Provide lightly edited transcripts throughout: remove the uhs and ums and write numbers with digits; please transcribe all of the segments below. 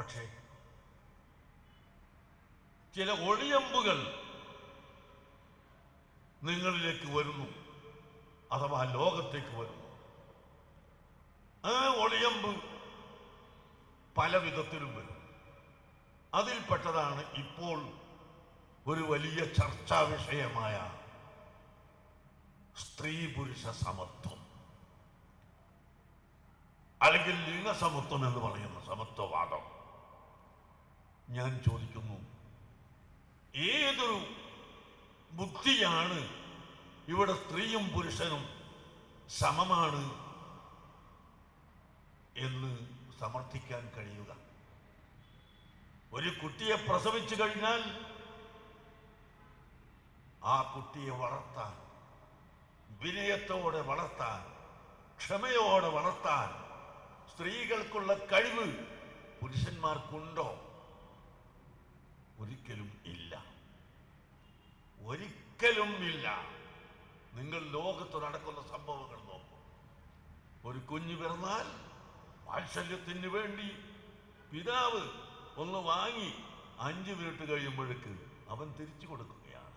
പക്ഷേ ചില ഒളിയമ്പുകൾ നിങ്ങളിലേക്ക് വരുന്നു, അഥവാ ലോകത്തേക്ക് വരുന്നു. ആ ഒളിയമ്പ് പല വിധത്തിലും വരും. അതിൽപ്പെട്ടതാണ് ഇപ്പോൾ ഒരു വലിയ ചർച്ചാ വിഷയമായ സ്ത്രീ പുരുഷ സമത്വം, അല്ലെങ്കിൽ ലിംഗസമത്വം എന്ന് പറയുന്ന സമത്വവാദം. ഞാൻ ചോദിക്കുന്നു, ഏതൊരു ബുദ്ധിയാണ് ഇവിടെ സ്ത്രീയും പുരുഷനും സമമാണ് എന്ന് സമർത്ഥിക്കാൻ കഴിയുക? ഒരു കുട്ടിയെ പ്രസവിച്ചു കഴിഞ്ഞാൽ ആ കുട്ടിയെ വളർത്താൻ, വിനയത്തോടെ വളർത്താൻ, ക്ഷമയോടെ വളർത്താൻ സ്ത്രീകൾക്കുള്ള കഴിവ് പുരുഷന്മാർക്കുണ്ടോ? ഒരിക്കലും ഇല്ല, ഒരിക്കലും ഇല്ല. നിങ്ങൾ ലോകത്ത് നടക്കുന്ന സംഭവങ്ങൾ നോക്കൂ. ഒരു കുഞ്ഞ് പിറന്നാൽ വാത്സല്യത്തിന് വേണ്ടി പിതാവ് ഒന്ന് വാങ്ങി 5 മിനിറ്റ് കഴിയുമ്പോഴേക്ക് അവൻ തിരിച്ചു കൊടുക്കുകയാണ്.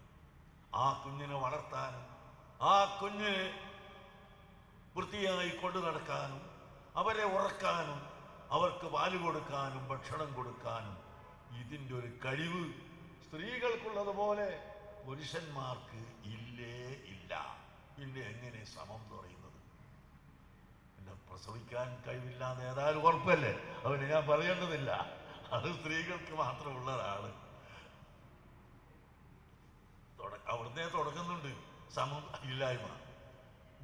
ആ കുഞ്ഞിനെ വളർത്താനും ആ കുഞ്ഞിനെ വൃത്തിയായി കൊണ്ടു നടക്കാനും അവരെ ഉറക്കാനും അവർക്ക് പാല് കൊടുക്കാനും ഭക്ഷണം കൊടുക്കാനും ഇതിൻ്റെ ഒരു കഴിവ് സ്ത്രീകൾക്കുള്ളതുപോലെ പുരുഷന്മാർക്ക് ഇല്ലേ ഇല്ല. പിന്നെ എങ്ങനെ സമം എന്ന് പറയുന്നത്? പിന്നെ പ്രസവിക്കാൻ കഴിവില്ലാതെ ഏതായാലും ഉറപ്പല്ലേ, അവന് ഞാൻ പറയേണ്ടതില്ല, അത് സ്ത്രീകൾക്ക് മാത്രമുള്ളതാണ്. അവിടുന്ന് തുടങ്ങുന്നുണ്ട് സമം ഇല്ലായ്മ.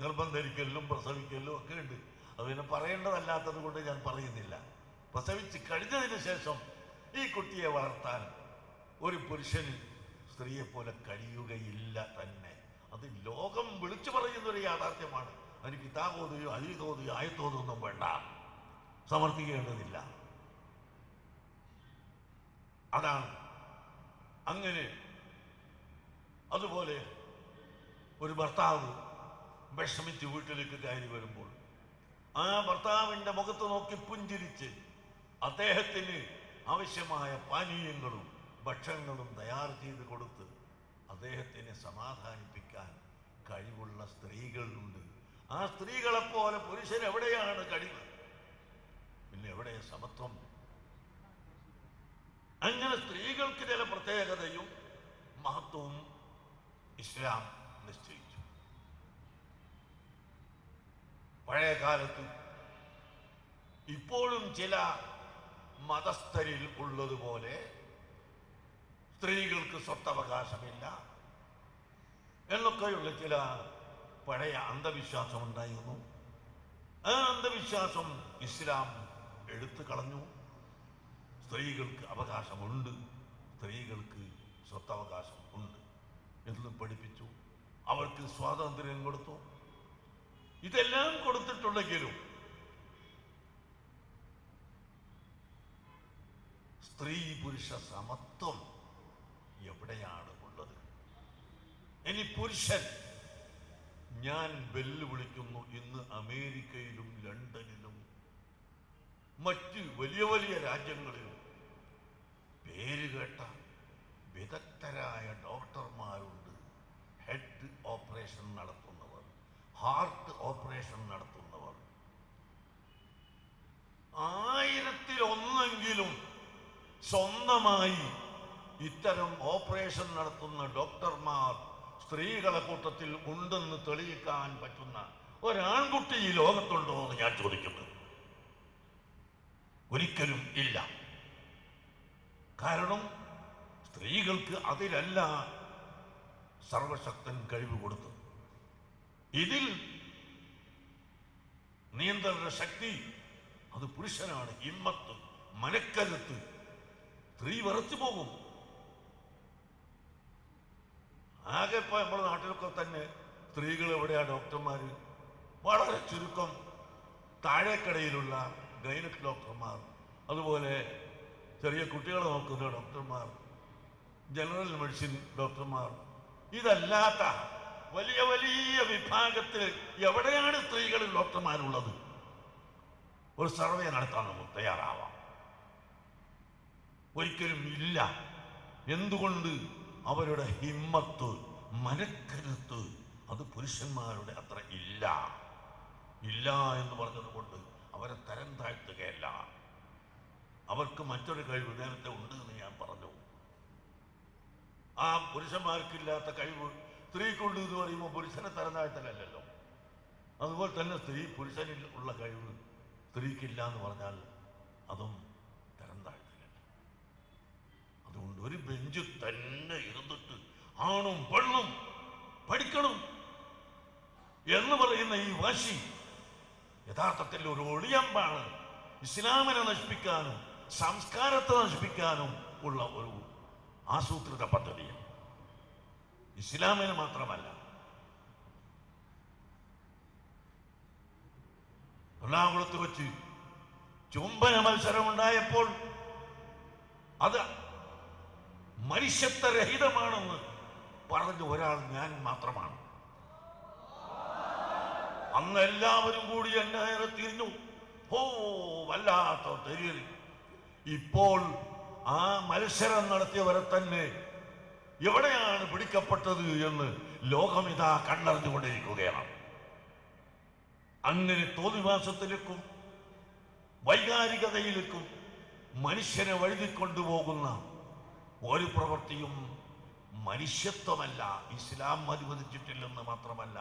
ഗർഭം ധരിക്കലിലും പ്രസവിക്കലിലും ഒക്കെ ഉണ്ട്. അത് പിന്നെ പറയേണ്ടതല്ലാത്തത് കൊണ്ട് ഞാൻ പറയുന്നില്ല. പ്രസവിച്ച് കഴിഞ്ഞതിന് ശേഷം ഈ കുട്ടിയെ വളർത്താൻ ഒരു പുരുഷന് സ്ത്രീയെ പോലെ കഴിയുകയില്ല തന്നെ. അത് ലോകം വിളിച്ചു പറയുന്നൊരു യാഥാർത്ഥ്യമാണ്. അതിന് കിതാബോധയോ അലീതോതയോ ആയത്തോതൊന്നും വേണ്ട, സമർത്ഥിക്കേണ്ടതില്ല. അതാണ് അങ്ങനെ. അതുപോലെ ഒരു ഭർത്താവ് വിഷമിച്ച് വീട്ടിലേക്ക് കയറി വരുമ്പോൾ ആ ഭർത്താവിൻ്റെ മുഖത്ത് നോക്കി പുഞ്ചിരിച്ച് അദ്ദേഹത്തിന് ആവശ്യമായ പാനീയങ്ങളും ഭക്ഷണങ്ങളും തയ്യാർ ചെയ്ത് കൊടുത്ത് അദ്ദേഹത്തിനെ സമാധാനിപ്പിക്കാൻ കഴിവുള്ള സ്ത്രീകളുണ്ട്. ആ സ്ത്രീകളെപ്പോലെ പുരുഷൻ എവിടെയാണ് കഴിവ്? പിന്നെ എവിടെ സമത്വം? അങ്ങനെ സ്ത്രീകൾക്ക് ചില പ്രത്യേകതയും മഹത്വവും ഇസ്ലാം നിശ്ചയിച്ചു. പഴയ കാലത്ത് ഇപ്പോഴും ചില മതസ്ഥരിൽ ഉള്ളതുപോലെ സ്ത്രീകൾക്ക് സ്വത്തവകാശമില്ല എന്നൊക്കെയുള്ള ചില പഴയ അന്ധവിശ്വാസം ഉണ്ടായിരുന്നു. ആ അന്ധവിശ്വാസം ഇസ്ലാം എടുത്തു കളഞ്ഞു. സ്ത്രീകൾക്ക് അവകാശമുണ്ട്, സ്ത്രീകൾക്ക് സ്വത്തവകാശം ഉണ്ട് എന്ന് പഠിപ്പിച്ചു. അവർക്ക് സ്വാതന്ത്ര്യം കൊടുത്തു. ഇതെല്ലാം കൊടുത്തിട്ടുണ്ടെങ്കിലും സ്ത്രീ പുരുഷ സമത്വം എവിടെയാണ് ഉള്ളത്? ഇനി പുരുഷൻ, ഞാൻ വെല്ലുവിളിക്കുന്നു, ഇന്ന് അമേരിക്കയിലും ലണ്ടനിലും മറ്റ് വലിയ വലിയ രാജ്യങ്ങളിലും പേരുകേട്ട വിദഗ്ധരായ ഡോക്ടർമാരുണ്ട്. ഹെഡ് ഓപ്പറേഷൻ നടത്തുന്നവർ, ഹാർട്ട് ഓപ്പറേഷൻ നടത്തുന്നവർ. 1000-1 സ്വന്തമായി ഇത്തരം ഓപ്പറേഷൻ നടത്തുന്ന ഡോക്ടർമാർ സ്ത്രീകളെ കൂട്ടത്തിൽ ഉണ്ടെന്ന് തെളിയിക്കാൻ പറ്റുന്ന ഒരാൺകുട്ടി ഈ ലോകത്തുണ്ടോ എന്ന് ഞാൻ ചോദിക്കുന്നു. ഒരിക്കലും ഇല്ല. കാരണം സ്ത്രീകൾക്ക് അതിലല്ല സർവശക്തൻ കഴിവ് കൊടുത്തത്. ഇതിൽ നിയന്ത്രണ ശക്തി അത് പുരുഷനാണ്. ഹിമ്മത്ത്, മനക്കരുത്ത്. സ്ത്രീ വിറച്ചു പോകും. ആകെ ഇപ്പൊ നമ്മുടെ നാട്ടിലൊക്കെ തന്നെ സ്ത്രീകൾ എവിടെയാ ഡോക്ടർമാര്? വളരെ ചുരുക്കം. താഴേക്കടയിലുള്ള ഗൈനക് ഡോക്ടർമാർ, അതുപോലെ ചെറിയ കുട്ടികളെ നോക്കുന്ന ഡോക്ടർമാർ, ജനറൽ മെഡിസിൻ ഡോക്ടർമാർ. ഇതല്ലാത്ത വലിയ വലിയ വിഭാഗത്തിൽ എവിടെയാണ് സ്ത്രീകളിൽ ഡോക്ടർമാരുള്ളത്? ഒരു സർവേ നടത്താൻ നമുക്ക് തയ്യാറാവാം. ഒരിക്കലും ഇല്ല. എന്തുകൊണ്ട്? അവരുടെ ഹിമ്മത്ത്, മനക്കരുത്ത് അത് പുരുഷന്മാരുടെ അത്ര ഇല്ല. ഇല്ല എന്ന് പറഞ്ഞത് കൊണ്ട് അവരെ തരം താഴ്ത്തുകയല്ല. അവർക്ക് മറ്റൊരു കഴിവ് നേരത്തെ ഉണ്ട് എന്ന് ഞാൻ പറഞ്ഞു. ആ പുരുഷന്മാർക്കില്ലാത്ത കഴിവ് സ്ത്രീക്കുണ്ട് എന്ന് പറയുമ്പോൾ പുരുഷനെ തരം താഴ്ത്തലല്ലോ. അതുപോലെ തന്നെ പുരുഷനിൽ ഉള്ള കഴിവ് സ്ത്രീക്കില്ല എന്ന് പറഞ്ഞാൽ അതും തരം താഴ്ത്തലല്ല. അതുകൊണ്ട് ഒരു ബെഞ്ച് തന്നെ ഇരുന്നിട്ട് ആണും പെണ്ണും പഠിക്കണം എന്ന് പറയുന്ന ഈ വാശി യഥാർത്ഥത്തിൽ ഒരു ഒളിയമ്പാണ്. ഇസ്ലാമിനെ നശിപ്പിക്കാനും സംസ്കാരത്തെ നശിപ്പിക്കാനും ഉള്ള ഒരു ആസൂത്രിത പദ്ധതിയാണ്. ഇസ്ലാമിന് മാത്രമല്ല, എറണാകുളത്ത് വെച്ച് ചുംബന മത്സരം ഉണ്ടായപ്പോൾ അത് മനുഷ്യത്വരഹിതമാണെന്ന് പറഞ്ഞ ഒരാൾ ഞാൻ മാത്രമാണ്. അന്ന് എല്ലാവരും കൂടി എന്നെ നേരെ തിരിഞ്ഞു. ഓ, വല്ലാത്ത തെരിയൽ. ഇപ്പോൾ ആ മത്സരം നടത്തിയവരെ തന്നെ എവിടെയാണ് പിടിക്കപ്പെട്ടത് എന്ന് ലോകമിതാ കണ്ടറിഞ്ഞുകൊണ്ടിരിക്കുകയാണ്. അങ്ങനെ തോന്നിവാസത്തിലേക്കും വൈകാരികതയിലേക്കും മനുഷ്യനെ വഴുതിക്കൊണ്ടുപോകുന്ന ഒരു പ്രവൃത്തിയും മനുഷ്യത്വമല്ല. ഇസ്ലാം അനുവദിച്ചിട്ടില്ലെന്ന് മാത്രമല്ല,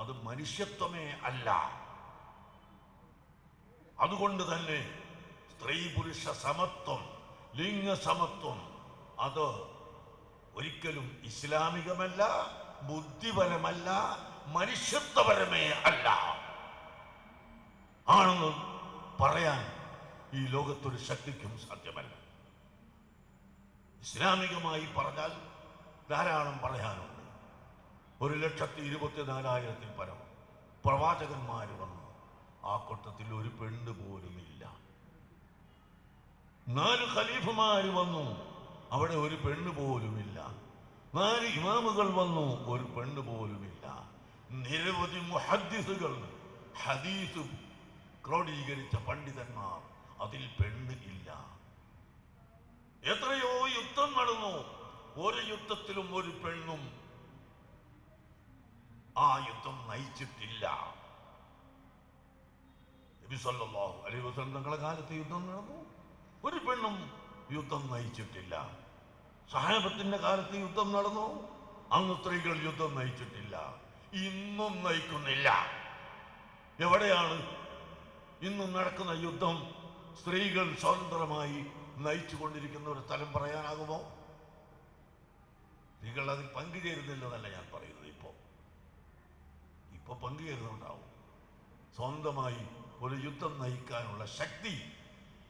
അത് മനുഷ്യത്വമേ അല്ല. അതുകൊണ്ട് തന്നെ സ്ത്രീ പുരുഷ സമത്വം, ലിംഗസമത്വം അത് ഒരിക്കലും ഇസ്ലാമികമല്ല, ബുദ്ധിപരമല്ല, മനുഷ്യത്വപരമേ അല്ല ആണെന്ന് പറയാൻ ഈ ലോകത്തൊരു ശക്തിക്കും സാധ്യമല്ല. ഇസ്ലാമികമായി പറഞ്ഞാൽ ധാരാളം പറയാനുണ്ട്. 1,24,000 പരം പ്രവാചകന്മാർ വന്നു. ആ കൂട്ടത്തിൽ ഒരു പെണ്ണ് പോലുമില്ല. 4 ഖലീഫമാര് വന്നു, അവിടെ ഒരു പെണ്ണ് പോലുമില്ല. 4 ഇമാമുകൾ വന്നു, ഒരു പെണ്ണ് പോലുമില്ല. നിരവധി മുഹദ്ദിസുകൾ, ഹദീസ് ക്രോഡീകരിച്ച പണ്ഡിതന്മാർ, അതിൽ പെണ്ണ് ഇല്ല. എത്രയോ യുദ്ധം നടന്നു, ഒരു യുദ്ധത്തിലും ഒരു പെണ്ണും ആ യുദ്ധം നയിച്ചിട്ടില്ല. നബി സല്ലല്ലാഹു അലൈഹി വസല്ലം തങ്ങളുടെ കാലത്ത് യുദ്ധം നടന്നു, ഒരു പെണ്ണും യുദ്ധം നയിച്ചിട്ടില്ല. സഹാബത്തിന്റെ കാലത്ത് യുദ്ധം നടന്നു, അന്ന് സ്ത്രീകൾ യുദ്ധം നയിച്ചിട്ടില്ല, ഇന്നും നയിക്കുന്നില്ല. എവിടെയാണ് ഇന്നും നടക്കുന്ന യുദ്ധം? സ്ത്രീകൾ സ്വതന്ത്രമായി നയിച്ചു കൊണ്ടിരിക്കുന്ന ഒരു സ്ഥലം പറയാനാകുമോ? സ്ത്രീകൾ അതിൽ പങ്കുചേരുന്നില്ലെന്നല്ല ഞാൻ പറയുന്നത്. ഇപ്പൊ പങ്കുചേരുന്നുണ്ടാവും. സ്വന്തമായി ഒരു യുദ്ധം നയിക്കാനുള്ള ശക്തി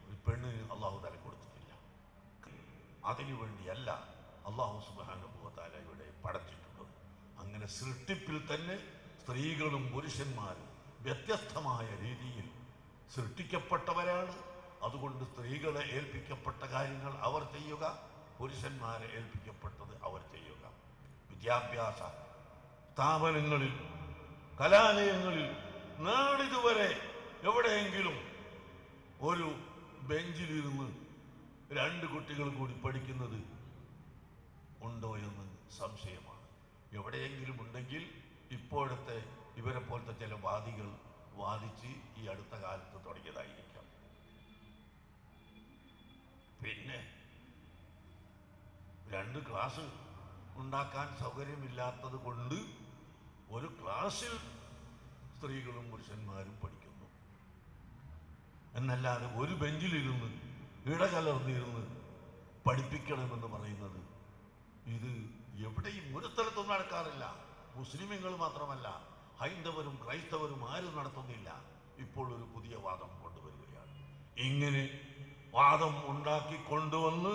ഒരു പെണ്ണിന് അള്ളാഹു തആല കൊടുത്തിട്ടില്ല. അതിനുവേണ്ടിയല്ല അള്ളാഹു സുബ്ഹാനഹു വ തആല ഇവിടെ പടച്ചിട്ടുള്ളത്. അങ്ങനെ സൃഷ്ടിപ്പിൽ തന്നെ സ്ത്രീകളും പുരുഷന്മാരും വ്യത്യസ്തമായ രീതിയിൽ സൃഷ്ടിക്കപ്പെട്ടവരാണ്. അതുകൊണ്ട് സ്ത്രീകളെ ഏൽപ്പിക്കപ്പെട്ട കാര്യങ്ങൾ അവർ ചെയ്യുക, പുരുഷന്മാരെ ഏൽപ്പിക്കപ്പെട്ടത് അവർ ചെയ്യുക. വിദ്യാഭ്യാസ സ്ഥാപനങ്ങളിൽ, കലാലയങ്ങളിൽ നാളിതുവരെ എവിടെയെങ്കിലും ഒരു ബെഞ്ചിലിരുന്ന് 2 കുട്ടികൾ കൂടി പഠിക്കുന്നത് ഉണ്ടോ എന്ന് സംശയമാണ്. എവിടെയെങ്കിലും ഉണ്ടെങ്കിൽ ഇപ്പോഴത്തെ ഇവരെ പോലത്തെ ചില വാദികൾ വാദിച്ച് ഈ അടുത്ത കാലത്ത് തുടങ്ങിയതായിരിക്കാം. പിന്നെ 2 ക്ലാസ് ഉണ്ടാക്കാൻ സൗകര്യമില്ലാത്തത് കൊണ്ട് ഒരു ക്ലാസ്സിൽ സ്ത്രീകളും പുരുഷന്മാരും പഠിക്കുന്നു എന്നല്ലാതെ ഒരു ബെഞ്ചിലിരുന്ന് ഇടകലർന്നിരുന്ന് പഠിപ്പിക്കണമെന്ന് പറയുന്നത് ഇത് എവിടെയും ഒരു സ്ഥലത്തും നടക്കാറില്ല. മുസ്ലിമുകൾ മാത്രമല്ല, ഹൈന്ദവരും ക്രൈസ്തവരും ആരും നടത്തുന്നില്ല. ഇപ്പോൾ ഒരു പുതിയ വാദം കൊണ്ടുവരികയാണ്. ഇങ്ങനെ വാദം ഉണ്ടാക്കി കൊണ്ടുവന്ന്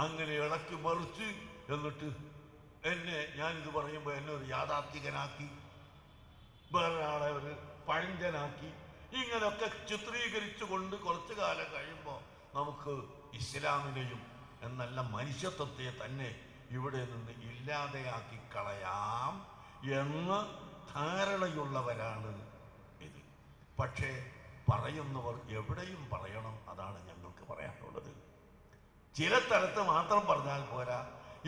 അങ്ങനെ ഇളക്കി മറിച്ച് എന്നിട്ട് ഞാനിത് പറയുമ്പോൾ എന്നെ ഒരു യാഥാർത്ഥികനാക്കി, വേറൊരാളെ ഒരു പഴഞ്ചനാക്കി, ഇങ്ങനെയൊക്കെ ചിത്രീകരിച്ചു കൊണ്ട് കുറച്ചു കാലം കഴിയുമ്പോൾ നമുക്ക് ഇസ്ലാമിനെയും എന്നല്ല മനുഷ്യത്വത്തെ തന്നെ ഇവിടെ നിന്ന് ഇല്ലാതെയാക്കി കളയാം എന്ന ധാരണയുള്ളവരാണ് ഇത്. പക്ഷേ പറയുന്നവർ എവിടെയും പറയണം, അതാണ് ഞങ്ങൾക്ക് പറയാനുള്ളത്. ചില സ്ഥലത്ത് മാത്രം പറഞ്ഞാൽ പോരാ,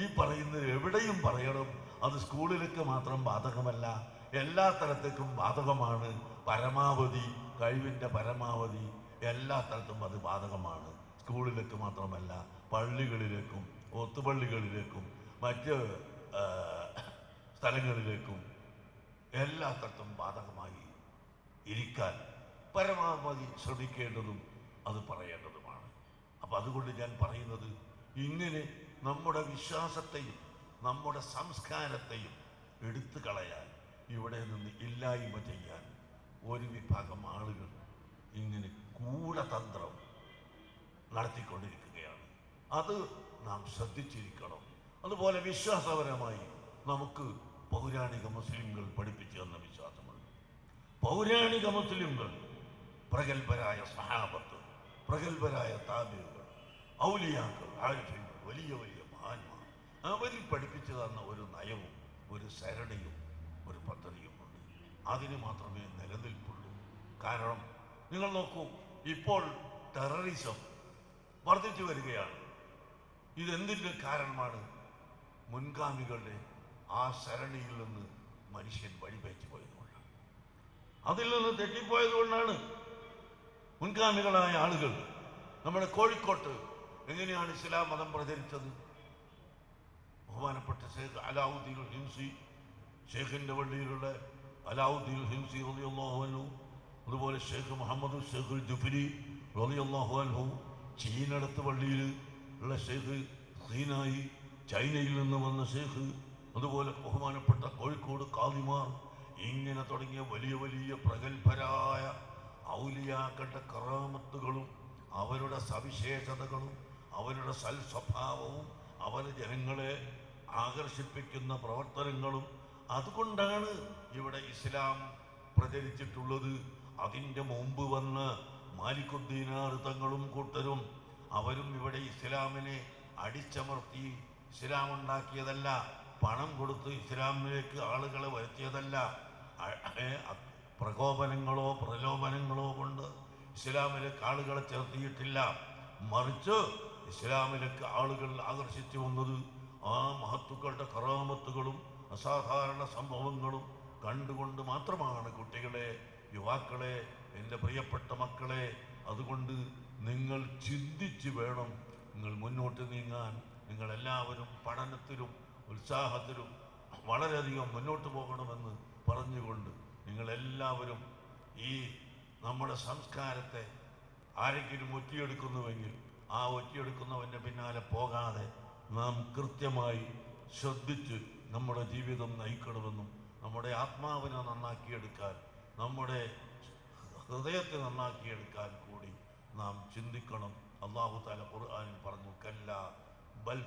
ഈ പറയുന്നത് എവിടെയും പറയണം. അത് സ്കൂളിലേക്ക് മാത്രം ബാധകമല്ല, എല്ലാ സ്ഥലത്തേക്കും ബാധകമാണ്. പരമാവധി കഴിവിൻ്റെ പരമാവധി എല്ലാ സ്ഥലത്തും അത് ബാധകമാണ്. സ്കൂളിലേക്ക് മാത്രമല്ല, പള്ളികളിലേക്കും ഒത്തുപള്ളികളിലേക്കും മറ്റ് സ്ഥലങ്ങളിലേക്കും എല്ലാ സ്ഥലത്തും ബാധകമായി ഇരിക്കാൻ പരമാവധി ശ്രമിക്കേണ്ടതും അത് പറയേണ്ടതുമാണ്. അപ്പം അതുകൊണ്ട് ഞാൻ പറയുന്നത്, ഇങ്ങനെ നമ്മുടെ വിശ്വാസത്തെയും നമ്മുടെ സംസ്കാരത്തെയും എടുത്തു കളയാൻ, ഇവിടെ നിന്ന് ഇല്ലായ്മ ചെയ്യാൻ ഒരു വിഭാഗം ആളുകൾ ഇങ്ങനെ ഗൂഢതന്ത്രം നടത്തിക്കൊണ്ടിരിക്കുകയാണ്. അത് നാം ശ്രദ്ധിച്ചിരിക്കണം. അതുപോലെ വിശ്വാസപരമായി നമുക്ക് പൗരാണിക മുസ്ലിങ്ങൾ പഠിപ്പിച്ചു തന്ന വിശ്വാസമുണ്ട്. പൗരാണിക മുസ്ലിങ്ങൾ, പ്രഗത്ഭരായ സഹാബത്ത്, പ്രഗത്ഭരായ താബിഈകൾ, ഔലിയാക്കൾ, ആരിഫീങ്ങൾ, വലിയ വലിയ മഹാന്മാർ, അവരിൽ പഠിപ്പിച്ചു തന്ന ഒരു നയവും ഒരു സരണിയും ഒരു പദ്ധതിയുമുണ്ട്. അതിന് മാത്രമേ നിലനിൽപ്പുള്ളൂ. കാരണം നിങ്ങൾ നോക്കൂ, ഇപ്പോൾ ടെററിസം വർദ്ധിച്ചു വരികയാണ്. ഇതെന്തിൻ്റെ കാരണമാണ്? മുൻഗാമികളുടെ ആ സരണിയിൽ നിന്ന് മനുഷ്യൻ വഴിപേച്ചു പോയതുകൊണ്ടാണ്, അതിൽ നിന്ന് തെറ്റിപ്പോയതുകൊണ്ടാണ്. മുൻഗാമികളായ ആളുകൾ, നമ്മുടെ കോഴിക്കോട്ട് എങ്ങനെയാണ് ഇസ്ലാം മതം പ്രചരിച്ചത്? ബഹുമാനപ്പെട്ട ഷേഖ് അലാവുദ്ദീൻ ഹിംസി, ഷേഖിൻ്റെ പള്ളിയിലുള്ള അലാവുദ്ദീൻ ഹിംസി റളിയല്ലാഹു അൻഹു, അതുപോലെ ഷേഖ് മുഹമ്മദ് ഷേഖ് ജുഫരി റളിയല്ലാഹു അൻഹു, ചീനടത്ത് പള്ളിയിൽ ഉള്ള ഷേഖ് സീനായി, ചൈനയിൽ നിന്ന് വന്ന ഷേഖ്, അതുപോലെ ബഹുമാനപ്പെട്ട കോഴിക്കോട് കാദിമാർ, ഇങ്ങനെ തുടങ്ങിയ വലിയ വലിയ പ്രഗത്ഭരായ ഔലിയാക്കളുടെ കറാമത്തുകളും അവരുടെ സവിശേഷതകളും അവരുടെ സൽസ്വഭാവവും അവർ ജനങ്ങളെ ആകർഷിപ്പിക്കുന്ന പ്രവർത്തനങ്ങളും, അതുകൊണ്ടാണ് ഇവിടെ ഇസ്ലാം പ്രചരിച്ചിട്ടുള്ളത്. അതിൻ്റെ മുമ്പ് വന്ന് മാലിക്കുദ്ദീനാർ തങ്ങളും കൂട്ടരും അവരും ഇവിടെ ഇസ്ലാമിനെ അടിച്ചമർത്തി ഇസ്ലാം ഉണ്ടാക്കിയതല്ല, പണം കൊടുത്ത് ഇസ്ലാമിലേക്ക് ആളുകളെ വരുത്തിയതല്ല, പ്രകോപനങ്ങളോ പ്രലോഭനങ്ങളോ കൊണ്ട് ഇസ്ലാമിലേക്ക് ആളുകളെ ചേർത്തിയിട്ടില്ല. മറിച്ച് ഇസ്ലാമിലേക്ക് ആളുകൾ ആകർഷിച്ചു വന്നത് ആ മഹത്തുക്കളുടെ കറാമത്തുകളും അസാധാരണ സംഭവങ്ങളും കണ്ടുകൊണ്ട് മാത്രമാണ്. കുട്ടികളെ, യുവാക്കളെ, എൻ്റെ പ്രിയപ്പെട്ട മക്കളെ, അതുകൊണ്ട് നിങ്ങൾ ചിന്തിച്ച് വേണം നിങ്ങൾ മുന്നോട്ട് നീങ്ങാൻ. നിങ്ങളെല്ലാവരും പഠനത്തിലും ഉത്സാഹത്തിലും വളരെയധികം മുന്നോട്ട് പോകണമെന്ന് പറഞ്ഞുകൊണ്ട് നിങ്ങളെല്ലാവരും ഈ നമ്മുടെ സംസ്കാരത്തെ ആരെങ്കിലും ഒറ്റിയെടുക്കുന്നുവെങ്കിൽ ആ ഒറ്റിയെടുക്കുന്നവൻ്റെ പിന്നാലെ പോകാതെ നാം കൃത്യമായി ശ്രദ്ധിച്ച് നമ്മുടെ ജീവിതം നയിക്കണമെന്നും നമ്മുടെ ആത്മാവിനെ നന്നാക്കിയെടുക്കാൻ, നമ്മുടെ ഹൃദയത്തെ നന്നാക്കിയെടുക്കാൻ കൂടി നാം ചിന്തിക്കണം. അല്ലാഹു തആല ഖുർആനിൽ പറഞ്ഞു, കല്ല ബൽ